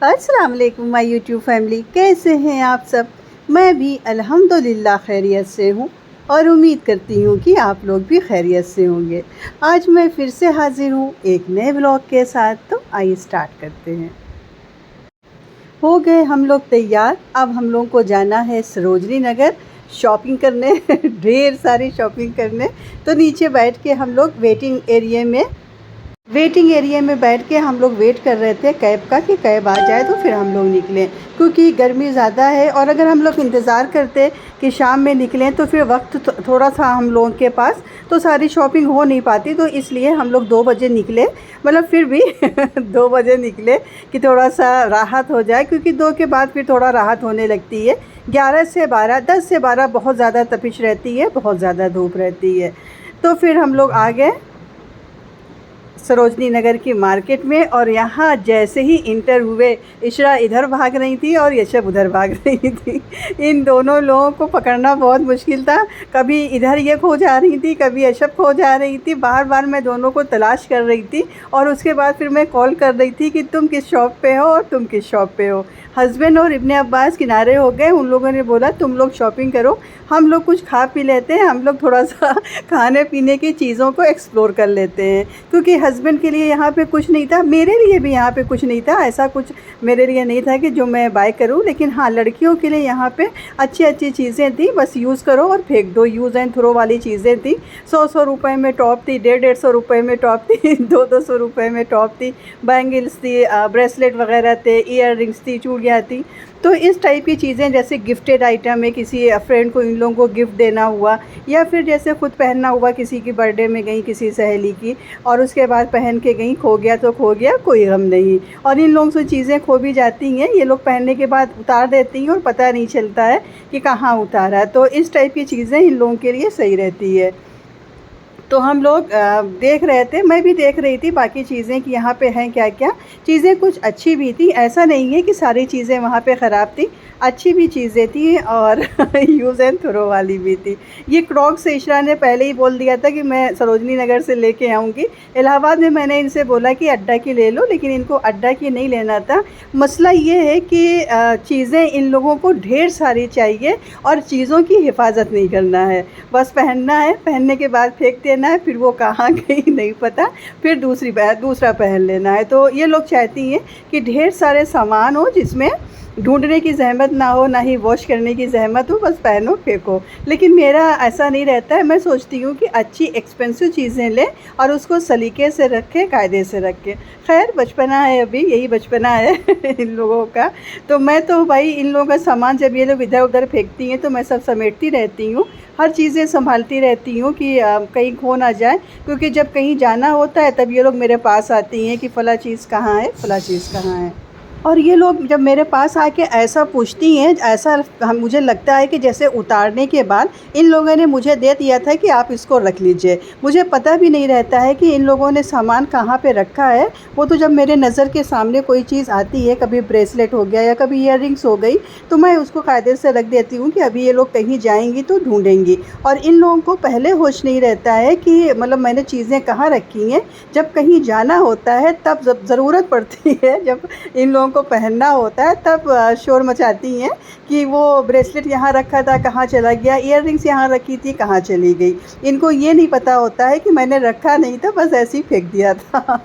अस्सलाम वालेकुम my YouTube family, कैसे हैं आप सब। मैं भी अल्हम्दुलिल्लाह खैरियत से हूँ और उम्मीद करती हूँ कि आप लोग भी खैरियत से होंगे। आज मैं फिर से हाज़िर हूँ एक नए व्लॉग के साथ, तो आइए स्टार्ट करते हैं। हो गए हम लोग तैयार। अब हम लोगों को जाना है सरोजनी नगर शॉपिंग करने ढेर सारी शॉपिंग करने। तो नीचे बैठ के हम लोग वेटिंग एरिया में बैठ के हम लोग वेट कर रहे थे कैब का, कि कैब आ जाए तो फिर हम लोग निकलें, क्योंकि गर्मी ज़्यादा है। और अगर हम लोग इंतज़ार करते कि शाम में निकलें तो फिर वक्त थोड़ा सा हम लोगों के पास, तो सारी शॉपिंग हो नहीं पाती। तो इसलिए हम लोग 2 बजे निकले, मतलब फिर भी 2 बजे निकले कि थोड़ा सा राहत हो जाए, क्योंकि 2 के बाद फिर थोड़ा राहत होने लगती है। 11 से 12, 10 से 12 बहुत ज़्यादा तपिश रहती है, बहुत ज़्यादा धूप रहती है। तो फिर हम लोग आ गए सरोजनी नगर की मार्केट में। और यहाँ जैसे ही इंटर हुए, इशरा इधर भाग रही थी और यशब उधर भाग रही थी। इन दोनों लोगों को पकड़ना बहुत मुश्किल था। कभी इधर ये खो जा रही थी, कभी यशब खो जा रही थी। बार बार मैं दोनों को तलाश कर रही थी। और उसके बाद फिर मैं कॉल कर रही थी कि तुम किस शॉप पे हो और तुम किस शॉप पे हो। हस्बैंड और इब्ने अब्बास किनारे हो गए। उन लोगों ने बोला तुम लोग शॉपिंग करो, हम लोग कुछ खा पी लेते हैं, हम लोग थोड़ा सा खाने पीने की चीज़ों को एक्सप्लोर कर लेते हैं। क्योंकि हस्बैंड के लिए यहाँ पे कुछ नहीं था, मेरे लिए भी यहाँ पे कुछ नहीं था। ऐसा कुछ मेरे लिए नहीं था कि जो मैं बाय करूँ। लेकिन हाँ, लड़कियों के लिए यहाँ पे अच्छी अच्छी चीज़ें थी, बस यूज़ करो और फेंक दो, यूज़ एंड थ्रो वाली चीज़ें थी। 100-100 रुपये में टॉप थी, 150-150 रुपये में टॉप थी, 200-200 रुपये में टॉप थी, बैंगल्स थी, ब्रेसलेट वगैरह थे, ईयर रिंग्स थी, चूड़ियाँ थी। तो इस टाइप की चीज़ें, जैसे गिफ्टेड आइटम है, किसी फ्रेंड को इन लोगों को गिफ्ट देना हुआ, या फिर जैसे ख़ुद पहनना हुआ, किसी की बर्थडे में गई किसी सहेली की और उसके बाद पहन के गई, खो गया तो खो गया, कोई गम नहीं। और इन लोगों से चीज़ें खो भी जाती हैं, ये लोग पहनने के बाद उतार देती हैं और पता नहीं चलता है कि कहाँ उतारा है। तो इस टाइप की चीज़ें इन लोगों के लिए सही रहती है। तो हम लोग देख रहे थे, मैं भी देख रही थी बाकी चीज़ें कि यहाँ पे हैं क्या क्या चीज़ें। कुछ अच्छी भी थी, ऐसा नहीं है कि सारी चीज़ें वहाँ पे ख़राब थी, अच्छी भी चीज़ें थी और यूज़ एंड थ्रो वाली भी थी। ये क्रॉक्स इशरा ने पहले ही बोल दिया था कि मैं सरोजनी नगर से लेके आऊँगी। इलाहाबाद में मैंने इनसे बोला कि अड्डा की ले लो, लेकिन इनको अड्डा की नहीं लेना था। मसला ये है कि चीज़ें इन लोगों को ढेर सारी चाहिए और चीज़ों की हिफाजत नहीं करना है, बस पहनना है, पहनने के बाद फेंक देना है, फिर वो कहाँ गई नहीं पता, फिर दूसरा पहन लेना है। तो ये लोग चाहती हैं कि ढेर सारे सामान हो, जिसमें ढूंढने की ज़हमत ना हो, ना ही वॉश करने की ज़हमत हो, बस पहनो फेंको। लेकिन मेरा ऐसा नहीं रहता है, मैं सोचती हूँ कि अच्छी एक्सपेंसिव चीज़ें लें और उसको सलीके से रखें, कायदे से रखें। खैर बचपना है, अभी यही बचपना है इन लोगों का। तो मैं तो भाई इन लोगों का सामान जब ये लोग इधर उधर फेंकती हैं तो मैं सब समेटती रहती हूँ, हर चीज़ें संभालती रहती हूँ कि कहीं खो ना जाए। क्योंकि जब कहीं जाना होता है तब ये लोग मेरे पास आती हैं कि फ़लाँ चीज़ कहाँ है, फ़लाँ चीज़ कहाँ है। और ये लोग जब मेरे पास आके ऐसा पूछती हैं, ऐसा मुझे लगता है कि जैसे उतारने के बाद इन लोगों ने मुझे दे दिया था कि आप इसको रख लीजिए। मुझे पता भी नहीं रहता है कि इन लोगों ने सामान कहाँ पे रखा है। वो तो जब मेरे नज़र के सामने कोई चीज़ आती है, कभी ब्रेसलेट हो गया या कभी ईयर रिंग्स हो गई, तो मैं उसको कायदे से रख देती हूँ कि अभी ये लोग कहीं जाएंगी तो ढूँढेंगी। और इन लोगों को पहले होश नहीं रहता है कि मतलब मैंने चीज़ें कहाँ रखी हैं। जब कहीं जाना होता है तब ज़रूरत पड़ती है, जब इन लोगों को पहनना होता है तब शोर मचाती हैं कि वो ब्रेसलेट यहाँ रखा था, कहाँ चला गया, ईयर रिंग्स यहाँ रखी थी, कहाँ चली गई। इनको ये नहीं पता होता है कि मैंने रखा नहीं था, बस ऐसे ही फेंक दिया था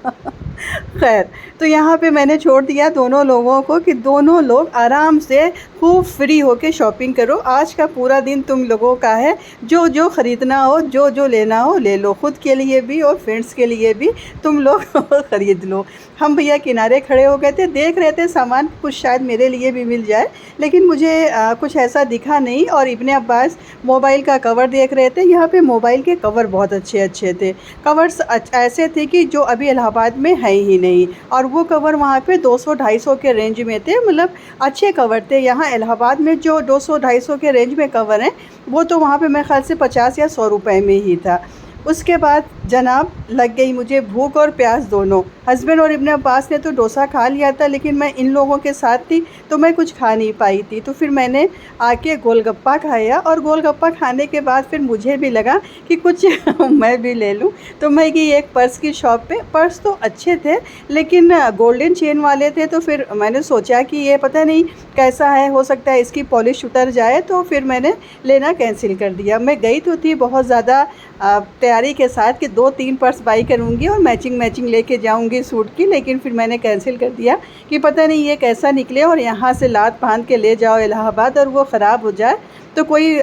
खैर, तो यहाँ पे मैंने छोड़ दिया दोनों लोगों को कि दोनों लोग आराम से खूब फ्री होके शॉपिंग करो। आज का पूरा दिन तुम लोगों का है, जो जो ख़रीदना हो, जो जो लेना हो ले लो, ख़ुद के लिए भी और फ्रेंड्स के लिए भी तुम लोग ख़रीद लो। हम भैया किनारे खड़े हो गए थे, देख रहे थे सामान, कुछ शायद मेरे लिए भी मिल जाए, लेकिन मुझे कुछ ऐसा दिखा नहीं। और इब्ने अब्बास मोबाइल का कवर देख रहे थे। यहाँ पे मोबाइल के कवर बहुत अच्छे अच्छे थे। कवर्स ऐसे थे कि जो अभी इलाहाबाद में है ही नहीं, और वो कवर वहाँ पे 200-250 के रेंज में थे, मतलब अच्छे कवर थे। यहाँ इलाहाबाद में जो 200-250 के रेंज में कवर हैं, वो तो वहाँ पे मेरे ख़्याल से 50 या 100 रुपये में ही था। उसके बाद जनाब लग गई मुझे भूख और प्यास दोनों। हस्बैंड और इब्न अब्बास ने तो डोसा खा लिया था, लेकिन मैं इन लोगों के साथ थी तो मैं कुछ खा नहीं पाई थी। तो फिर मैंने आके गोलगप्पा खाया और गोलगप्पा खाने के बाद फिर मुझे भी लगा कि कुछ मैं भी ले लूँ। तो मैं गई एक पर्स की शॉप पे। पर्स तो अच्छे थे लेकिन गोल्डन चेन वाले थे, तो फिर मैंने सोचा कि ये पता नहीं कैसा है, हो सकता है इसकी पॉलिश उतर जाए, तो फिर मैंने लेना कैंसिल कर दिया। मैं गई तो थी बहुत ज़्यादा तैयारी के साथ कि 2-3 पर्स बाई करूँगी और मैचिंग लेके जाऊँगी सूट की, लेकिन फिर मैंने कैंसिल कर दिया कि पता नहीं ये कैसा निकले और यहाँ से लाद बांध के ले जाओ इलाहाबाद और वो ख़राब हो जाए तो कोई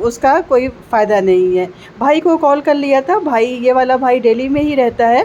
उसका कोई फ़ायदा नहीं है। भाई को कॉल कर लिया था, भाई ये वाला भाई दिल्ली में ही रहता है,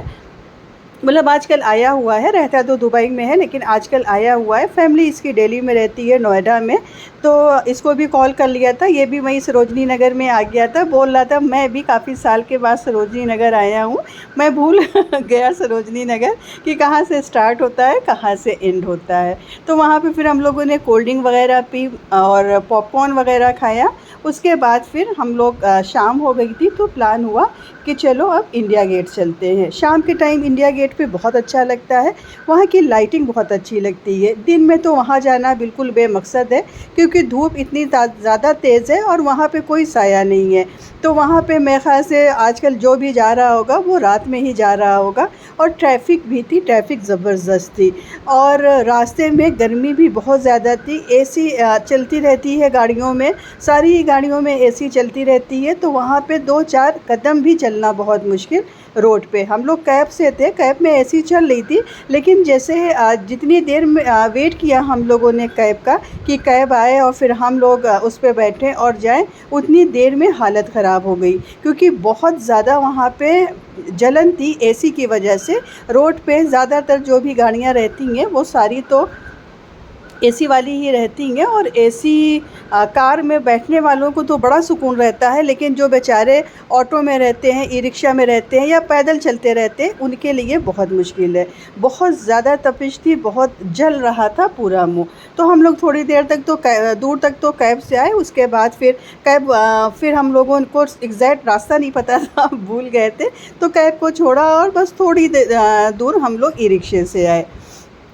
मतलब आजकल आया हुआ है, रहता तो दुबई में है लेकिन आजकल आया हुआ है। फैमिली इसकी दिल्ली में रहती है, नोएडा में। तो इसको भी कॉल कर लिया था, ये भी वहीं सरोजनी नगर में आ गया था। बोल रहा था मैं भी काफ़ी साल के बाद सरोजनी नगर आया हूँ, मैं भूल गया सरोजनी नगर कि कहाँ से स्टार्ट होता है कहाँ से एंड होता है। तो वहाँ पे फिर हम लोगों ने कोल्ड ड्रिंक वगैरह पी और पॉपकॉर्न वगैरह खाया। उसके बाद फिर हम लोग शाम हो गई थी तो प्लान हुआ कि चलो अब इंडिया गेट चलते हैं। शाम के टाइम इंडिया गेट पे बहुत अच्छा लगता है, वहाँ की लाइटिंग बहुत अच्छी लगती है। दिन में तो वहाँ जाना बिल्कुल बेमकसद है क्योंकि धूप इतनी ज़्यादा तेज़ है और वहाँ पे कोई साया नहीं है। तो वहाँ पे मेरे ख़्याल से आजकल जो भी जा रहा होगा वो रात में ही जा रहा होगा। और ट्रैफिक भी थी, ट्रैफिक ज़बरदस्त थी और रास्ते में गर्मी भी बहुत ज़्यादा थी। एसी चलती रहती है गाड़ियों में, सारी गाड़ियों में एसी चलती रहती है, तो वहाँ पे 2-4 कदम भी चलना बहुत मुश्किल रोड पे। हम लोग कैब से थे, कैब में एसी चल रही थी, लेकिन जैसे जितनी देर में वेट किया हम लोगों ने कैब का कि कैब आए और फिर हम लोग उस पे बैठें और जाएं, उतनी देर में हालत ख़राब हो गई क्योंकि बहुत ज़्यादा वहाँ पे जलन थी एसी की वजह से। रोड पे ज़्यादातर जो भी गाड़ियाँ रहती हैं वो सारी तो एसी वाली ही रहती हैं और एसी कार में बैठने वालों को तो बड़ा सुकून रहता है, लेकिन जो बेचारे ऑटो में रहते हैं, ई रिक्शा में रहते हैं या पैदल चलते रहते हैं, उनके लिए बहुत मुश्किल है। बहुत ज़्यादा तपिश थी, बहुत जल रहा था पूरा मुँह। तो हम लोग थोड़ी देर तक तो दूर तक तो कैब से आए, उसके बाद फिर हम लोगों को एग्जैक्ट रास्ता नहीं पता था, भूल गए थे, तो कैब को छोड़ा और बस थोड़ी दूर हम लोग ई रिक्शे से आए,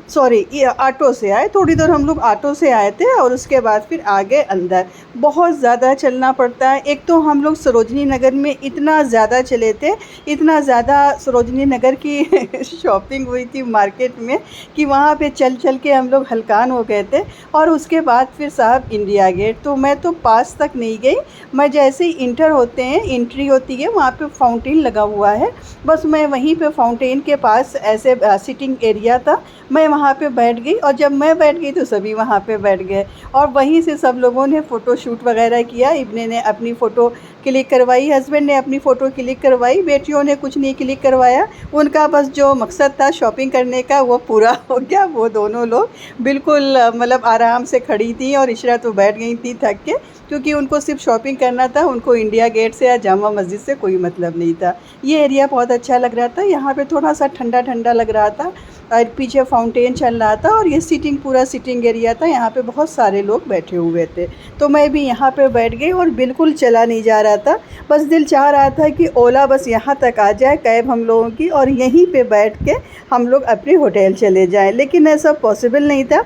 सॉरी ये ऑटो से आए। थोड़ी देर हम लोग ऑटो से आए थे और उसके बाद फिर आगे अंदर बहुत ज़्यादा चलना पड़ता है। एक तो हम लोग सरोजनी नगर में इतना ज़्यादा चले थे, इतना ज़्यादा सरोजनी नगर की शॉपिंग हुई थी मार्केट में कि वहाँ पे चल चल के हम लोग हलकान हो गए थे। और उसके बाद फिर साहब इंडिया गेट, तो मैं तो पास तक नहीं गई। मैं जैसे ही इंटर होते हैं, एंट्री होती है, वहाँ पे फाउंटेन लगा हुआ है, बस मैं वहीं पे फाउंटेन के पास ऐसे सिटिंग एरिया था, मैं वहाँ पे बैठ गई और जब मैं बैठ गई तो सभी वहाँ पे बैठ गए और वहीं से सब लोगों ने फ़ोटो शूट वगैरह किया। इब्ने ने अपनी फ़ोटो क्लिक करवाई, हस्बैंड ने अपनी फ़ोटो क्लिक करवाई, बेटियों ने कुछ नहीं क्लिक करवाया। उनका बस जो मकसद था शॉपिंग करने का वो पूरा हो गया। वो दोनों लोग बिल्कुल मतलब आराम से खड़ी थी और इशरा तो बैठ गई थी थक के, क्योंकि उनको सिर्फ शॉपिंग करना था, उनको इंडिया गेट से या जामा मस्जिद से कोई मतलब नहीं था। ये एरिया बहुत अच्छा लग रहा था, यहाँ पे थोड़ा सा ठंडा ठंडा लग रहा था और पीछे फाउंटेन चल रहा था और ये पूरा सिटिंग एरिया था, यहाँ पे बहुत सारे लोग बैठे हुए थे। तो मैं भी यहाँ पे बैठ गई और बिल्कुल चला नहीं जा रहा था, बस दिल चाह रहा था कि ओला बस यहाँ तक आ जाए कैब हम लोगों की और यहीं पे बैठ के हम लोग अपने होटल चले जाएं, लेकिन ऐसा पॉसिबल नहीं था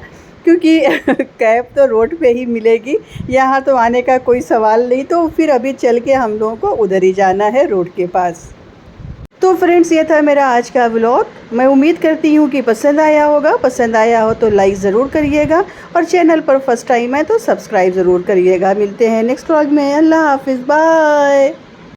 क्योंकि कैब तो रोड पे ही मिलेगी, यहाँ तो आने का कोई सवाल नहीं। तो फिर अभी चल के हम लोगों को उधर ही जाना है रोड के पास। तो फ्रेंड्स ये था मेरा आज का व्लॉग। मैं उम्मीद करती हूँ कि पसंद आया होगा। पसंद आया हो तो लाइक ज़रूर करिएगा और चैनल पर फर्स्ट टाइम है तो सब्सक्राइब ज़रूर करिएगा। मिलते हैं नेक्स्ट व्लॉग में। अल्लाह हाफिज़, बाय।